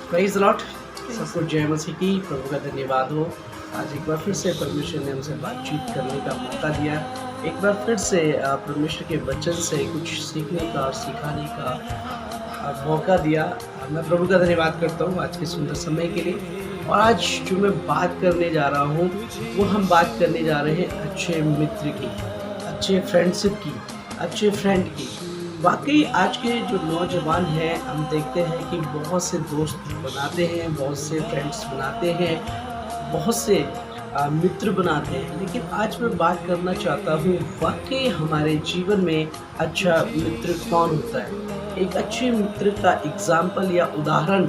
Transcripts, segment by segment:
Praise the Lord. सबको जय मसीह की। प्रभु का धन्यवाद हो। आज एक बार फिर से परमेश्वर ने हमसे बातचीत करने का मौका दिया। एक बार फिर से परमेश्वर के वचन से कुछ सीखने का और सिखाने का मौका दिया। मैं प्रभु का धन्यवाद करता हूँ आज के सुंदर समय के लिए। और आज जो मैं बात करने जा रहा हूँ, वो हम बात करने जा रहे हैं अच्छे मित्र की, अच्छे फ्रेंडशिप की, अच्छे फ्रेंड की। वाक़ई आज के जो नौजवान हैं, हम देखते हैं कि बहुत से दोस्त बनाते हैं, बहुत से फ्रेंड्स बनाते हैं, बहुत से मित्र बनाते हैं। लेकिन आज मैं बात करना चाहता हूँ, वाक़ई हमारे जीवन में अच्छा मित्र कौन होता है? एक अच्छे मित्र का एग्ज़ाम्पल या उदाहरण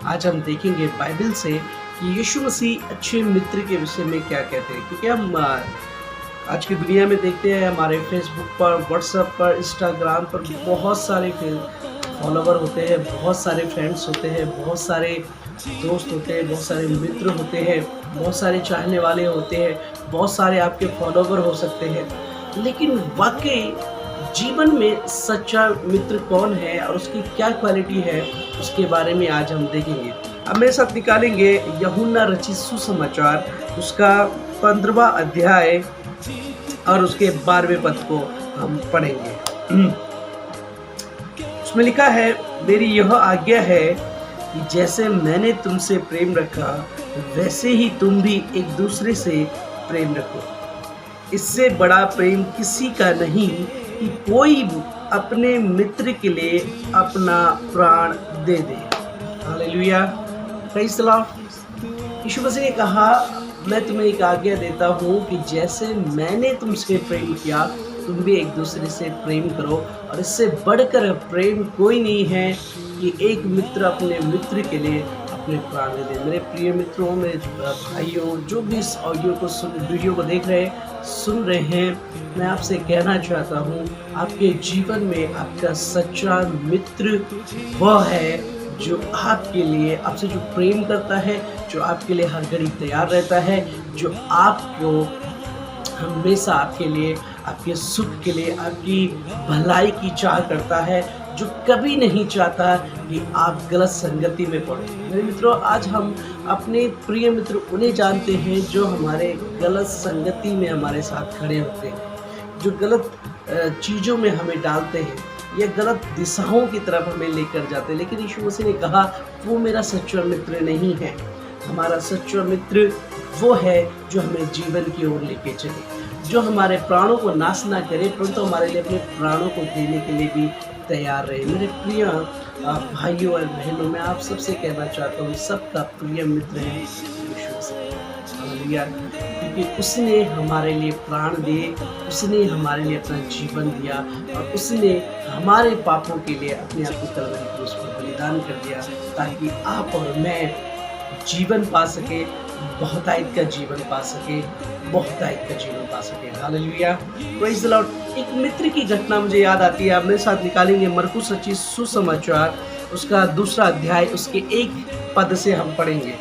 आज हम देखेंगे बाइबल से कि यीशु मसीह अच्छे मित्र के विषय में क्या कहते हैं। क्योंकि हम आज की दुनिया में देखते हैं, हमारे फेसबुक पर, व्हाट्सएप पर, इंस्टाग्राम पर बहुत सारे फॉलोवर होते हैं, बहुत सारे फ्रेंड्स होते हैं, बहुत सारे दोस्त होते हैं, बहुत सारे मित्र होते हैं, बहुत सारे चाहने वाले होते हैं, बहुत सारे आपके फॉलोवर हो सकते हैं। लेकिन वाकई जीवन में सच्चा मित्र कौन है और उसकी क्या क्वालिटी है, उसके बारे में आज हम देखेंगे। अब मेरे साथ निकालेंगे यूहन्ना रचित सुसमाचार, उसका 15वां अध्याय और उसके 12वें पद को हम पढ़ेंगे। उसमें लिखा है, मेरी यह आज्ञा है कि जैसे मैंने तुमसे प्रेम रखा, वैसे ही तुम भी एक दूसरे से प्रेम रखो। इससे बड़ा प्रेम किसी का नहीं कि कोई अपने मित्र के लिए अपना प्राण दे दे। Hallelujah, praise the lord. यीशु मसीह ने कहा, मैं तुम्हें एक आज्ञा देता हूँ कि जैसे मैंने तुमसे प्रेम किया, तुम भी एक दूसरे से प्रेम करो। और इससे बढ़कर प्रेम कोई नहीं है कि एक मित्र अपने मित्र के लिए अपने प्राण दे दे। मेरे प्रिय मित्रों, मेरे भाइयों, जो भी इस ऑडियो को वीडियो को देख रहे हैं, सुन रहे हैं, मैं आपसे कहना चाहता हूँ, आपके जीवन में आपका सच्चा मित्र वह है जो आपके लिए, आपसे जो प्रेम करता है, जो आपके लिए हर घड़ी तैयार रहता है, जो आपको हमेशा आपके लिए, आपके सुख के लिए, आपकी भलाई की चाह करता है, जो कभी नहीं चाहता कि आप गलत संगति में पड़े। मेरे मित्रों, आज हम अपने प्रिय मित्र उन्हें जानते हैं जो हमारे गलत संगति में हमारे साथ खड़े होते हैं, जो गलत चीज़ों में हमें डालते हैं या गलत दिशाओं की तरफ हमें लेकर जाते हैं। लेकिन यीशु मसीह ने कहा, वो मेरा सच्चा मित्र नहीं है। हमारा सच्चा मित्र वो है जो हमें जीवन की ओर लेके चले, जो हमारे प्राणों को नाश ना करे, परंतु हमारे लिए अपने प्राणों को देने के लिए भी तैयार रहे। मेरे प्रिय भाइयों और बहनों, मैं आप सबसे कहना चाहता हूँ, सबका प्रिय मित्र है यीशु मसीह। हालेलुया, क्योंकि उसने हमारे लिए प्राण दिए, उसने हमारे लिए अपना जीवन दिया और उसने हमारे पापों के लिए अपने आप को कलवरी क्रूस पर बलिदान कर दिया, ताकि आप और मैं जीवन पा सके, बहुतायत का जीवन पा सके, बहुतायत का जीवन पा सके। Hallelujah, praise the Lord. एक मित्र की घटना मुझे याद आती है। आप मेरे साथ निकालेंगे मरकुस रचित सुसमाचार, उसका 2 अध्याय, उसके 1 पद से हम पढ़ेंगे।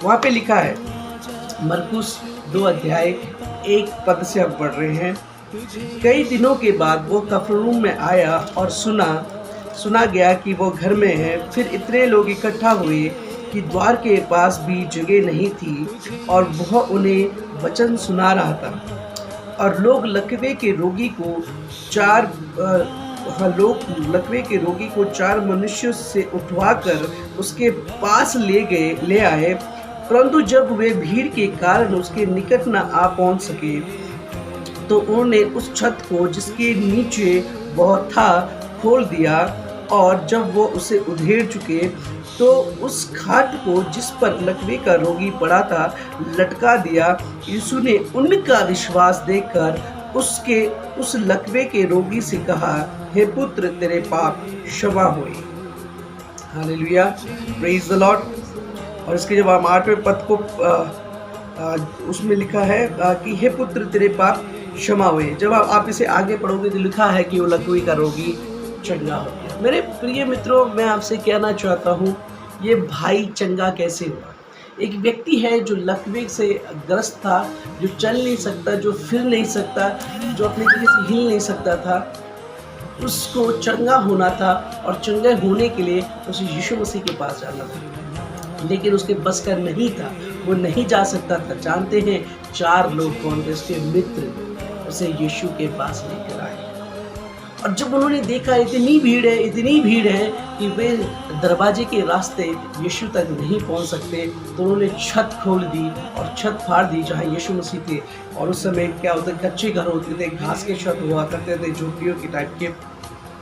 वहाँ पे लिखा है, मरकुस 2 अध्याय 1 पद से हम पढ़ रहे हैं। कई दिनों के बाद वो कफरनहूम में आया और सुना गया कि वो घर में है। फिर इतने लोग इकट्ठा हुए कि द्वार के पास भी जगह नहीं थी और वह उन्हें वचन सुना रहा था। और लोग लकवे के रोगी को 4 मनुष्यों से उठवाकर उसके पास ले आए। परंतु जब वे भीड़ के कारण उसके निकट न आ पहुंच सके, तो उन्होंने उस छत को जिसके नीचे वह था खोल दिया। और जब वो उसे उधेड़ चुके, तो उस खाट को जिस पर लकवे का रोगी पड़ा था लटका दिया। यीशु ने उनका विश्वास देखकर उस लकवे के रोगी से कहा, हे पुत्र, तेरे पाप क्षमा हुए। Hallelujah, praise the Lord. और इसके जब हम 8वें पद को उसमें लिखा है कि हे पुत्र, तेरे पाप क्षमा हुए। जब आप इसे आगे पढ़ोगे तो लिखा है कि वो लकवे का रोगी चंगा हो गया। मेरे प्रिय मित्रों, मैं आपसे कहना चाहता हूँ, ये भाई चंगा कैसे हुआ? एक व्यक्ति है जो लकवे से ग्रस्त था, जो चल नहीं सकता, जो फिर नहीं सकता, जो अपने जगह से हिल नहीं सकता था। उसको चंगा होना था और चंगे होने के लिए उसे यीशु मसीह के पास जाना था, लेकिन उसके बस का नहीं था, वो नहीं जा सकता था। जानते हैं 4 लोग कौन थे? उसके मित्र उसे यीशु के पास लेकर आए। और जब उन्होंने देखा इतनी भीड़ है कि वे दरवाजे के रास्ते यीशु तक नहीं पहुंच सकते, तो उन्होंने छत खोल दी और छत फाड़ दी जहां यीशु मसीह थे। और उस समय क्या होता है, कच्चे घर होते थे, घास के छत हुआ करते थे, झोपड़ियों के टाइप के।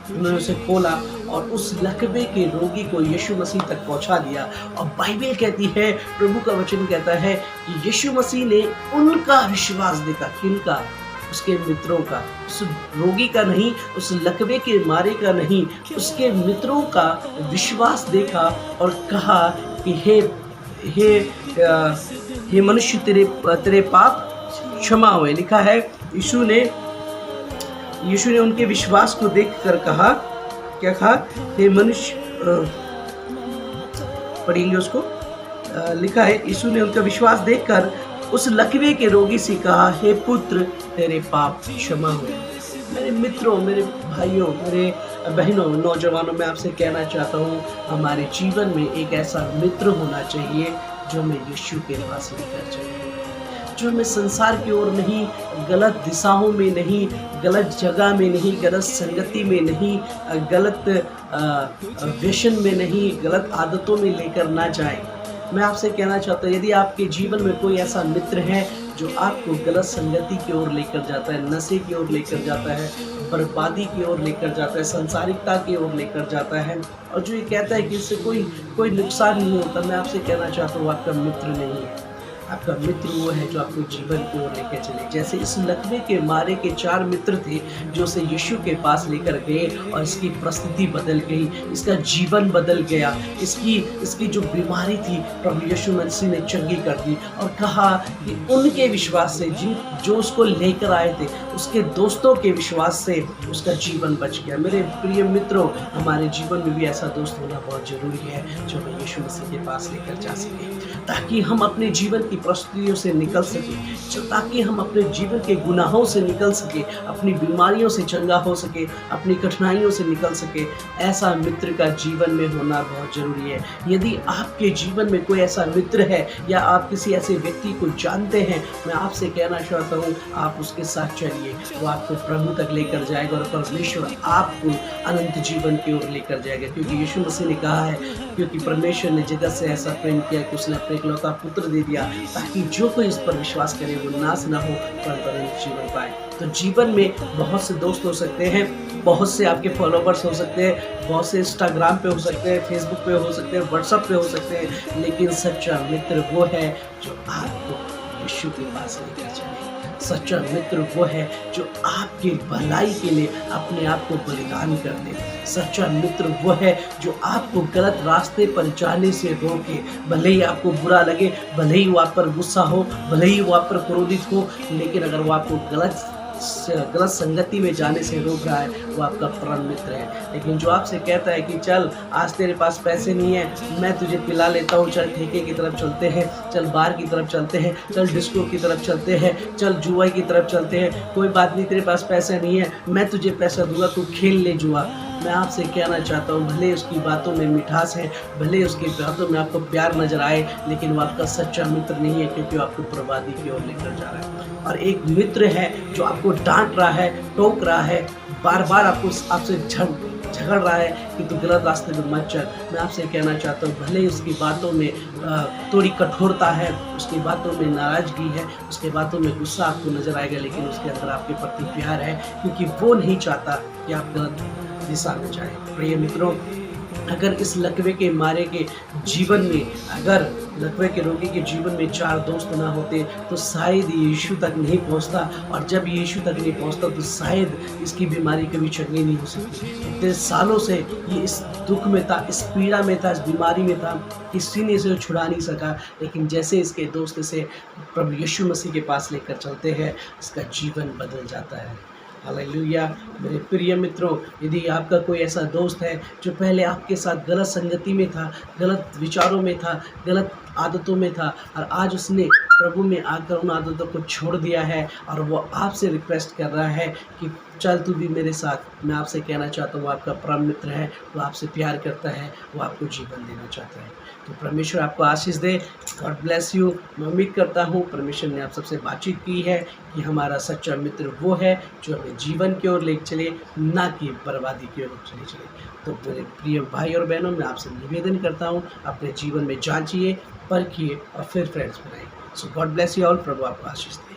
उन्होंने उसे खोला और उस लकवे के रोगी को यीशु मसीह तक पहुंचा दिया। और बाइबल कहती है, प्रभु का वचन कहता है कि यीशु मसीह ने उनका विश्वास देखा। किनका? उसके मित्रों का। उस रोगी का नहीं, उस लकवे के मारे का नहीं, उसके मित्रों का विश्वास देखा और कहा कि हे मनुष्य, तेरे पाप क्षमा हुए। लिखा है यीशु ने उनके विश्वास को देखकर कहा, क्या कहा? हे मनुष्य, पढ़ेंगे उसको। लिखा है यीशु ने उनका विश्वास देखकर उस लकवे के रोगी से कहा, हे पुत्र, तेरे पाप क्षमा हुए। मेरे मित्रों, मेरे भाइयों, मेरे बहनों, नौजवानों, मैं आपसे कहना चाहता हूँ, हमारे जीवन में एक ऐसा मित्र होना चाहिए जो हमें यीशु के पास लेकर चले, जो हमें संसार की ओर नहीं, गलत दिशाओं में नहीं, गलत जगह में नहीं, गलत संगति में नहीं, गलत व्यसन में नहीं, गलत आदतों में लेकर ना जाए। मैं आपसे कहना चाहता हूँ, यदि आपके जीवन में कोई ऐसा मित्र है जो आपको गलत संगति की ओर लेकर जाता है, नशे की ओर लेकर जाता है, बर्बादी की ओर लेकर जाता है, संसारिकता की ओर लेकर जाता है, और जो ये कहता है कि इससे कोई नुकसान नहीं होता, मैं आपसे कहना चाहता हूँ, आपका मित्र नहीं है। आपका मित्र वो है जो आपको जीवन की ओर लेकर चले। जैसे इस लकवे के मारे के 4 मित्र थे जो उसे यीशु के पास लेकर गए और इसकी परिस्थिति बदल गई, इसका जीवन बदल गया, इसकी जो बीमारी थी प्रभु यीशु मसीह ने चंगी कर दी। और कहा कि उनके विश्वास से, जो उसको लेकर आए थे, उसके दोस्तों के विश्वास से उसका जीवन बच गया। मेरे प्रिय मित्रों, हमारे जीवन में भी ऐसा दोस्त होना बहुत जरूरी है जो हमें यीशु मसीह के पास लेकर जा सके, ताकि हम अपने जीवन की परिस्थितियों से निकल सके, ताकि हम अपने जीवन के गुनाहों से निकल सके, अपनी बीमारियों से चंगा हो सके, अपनी कठिनाइयों से निकल सके। ऐसा मित्र का जीवन में होना बहुत जरूरी है। यदि आपके जीवन में कोई ऐसा मित्र है या आप किसी ऐसे व्यक्ति को जानते हैं, मैं आपसे कहना चाहता हूँ, आप उसके साथ चलिए, वो आपको प्रभु तक लेकर जाएगा और परमेश्वर आपको अनंत जीवन की ओर लेकर जाएगा। क्योंकि यीशु मसीह ने कहा है, क्योंकि परमेश्वर ने जगत से ऐसा प्रेम किया कि उसने अपने इकलौता पुत्र दे दिया, ताकि जो कोई इस पर विश्वास करे वो नाश ना हो पर अनंत जीवन पाए। तो जीवन में बहुत से दोस्त हो सकते हैं, बहुत से आपके फॉलोवर्स हो सकते हैं, बहुत से इंस्टाग्राम पे हो सकते हैं, फेसबुक पे हो सकते हैं, व्हाट्सएप पे हो सकते हैं, लेकिन सच्चा मित्र वो है जो आपको यीशु के पास लेकर चले। सच्चा मित्र वो है जो आपकी भलाई के लिए अपने आप को बलिदान कर दे। सच्चा मित्र वो है जो आपको गलत रास्ते पर जाने से रोके। भले ही आपको बुरा लगे, भले ही वो आप पर गुस्सा हो, भले ही वो आप पर क्रोधित हो, लेकिन अगर वो आपको गलत संगति में जाने से रोक रहा है, वो आपका परम मित्र है। लेकिन जो आपसे कहता है कि चल, आज तेरे पास पैसे नहीं है, मैं तुझे पिला लेता हूँ, चल ठेके की तरफ चलते हैं, चल बार की तरफ चलते हैं, चल डिस्को की तरफ चलते हैं, चल जुआ की तरफ चलते हैं, कोई बात नहीं, तेरे पास पैसे नहीं है, मैं तुझे पैसा दूंगा, तू खेल ले जुआ। मैं आपसे कहना चाहता हूँ, भले उसकी बातों में मिठास है, भले उसकी बातों में आपको प्यार नजर आए, लेकिन वो आपका सच्चा मित्र नहीं है, क्योंकि वो आपको बर्बादी की ओर लेकर जा रहा है। और एक मित्र है जो आपको डांट रहा है, टोक रहा है, बार बार आपसे झगड़ रहा है कि तू गलत रास्ते में मत चल। मैं आपसे कहना चाहता हूँ, भले ही उसकी बातों में थोड़ी कठोरता है, उसकी बातों में नाराजगी है, उसके बातों में गुस्सा आपको नजर आएगा, लेकिन उसके अंदर आपके प्रति प्यार है, क्योंकि वो नहीं चाहता कि आप गलत दिशा में जाए। प्रिय मित्रों, अगर इस लकवे के मारे के जीवन में, अगर लकवे के रोगी के जीवन में 4 दोस्त ना होते तो शायद ये यीशु तक नहीं पहुंचता, और जब यीशु तक नहीं पहुंचता तो शायद इसकी बीमारी कभी चंगी नहीं हो सकती। इतने सालों से ये इस दुख में था, इस पीड़ा में था, इस बीमारी में था, किसी ने इसे छुड़ा नहीं सका। लेकिन जैसे इसके दोस्त इसे प्रभु यीशु मसीह के पास लेकर चलते हैं, इसका जीवन बदल जाता है। हालेलुया। मेरे प्रिय मित्रों, यदि आपका कोई ऐसा दोस्त है जो पहले आपके साथ गलत संगति में था, गलत विचारों में था, गलत आदतों में था, और आज उसने प्रभु में आकर उन आदतों को छोड़ दिया है और वो आपसे रिक्वेस्ट कर रहा है कि चल तू भी मेरे साथ। मैं आपसे कहना चाहता हूँ वो आपका परम मित्र है, वो आपसे प्यार करता है, वो आपको जीवन देना चाहता है। तो परमेश्वर आपको आशीष दे। God bless you. मैं उम्मीद करता हूँ परमेश्वर ने आप सबसे बातचीत की है कि हमारा सच्चा मित्र वो है जो हमें जीवन की ओर ले चले, ना कि बर्बादी की ओर चले चले। तो मेरे प्रिय भाई और बहनों, मैं आपसे निवेदन करता हूँ अपने जीवन में जांचिए, परखिए और फिर फ्रेंड्स बनाइए। सो गॉड ब्लेस यू ऑल। प्रभु आपको आशीष दे।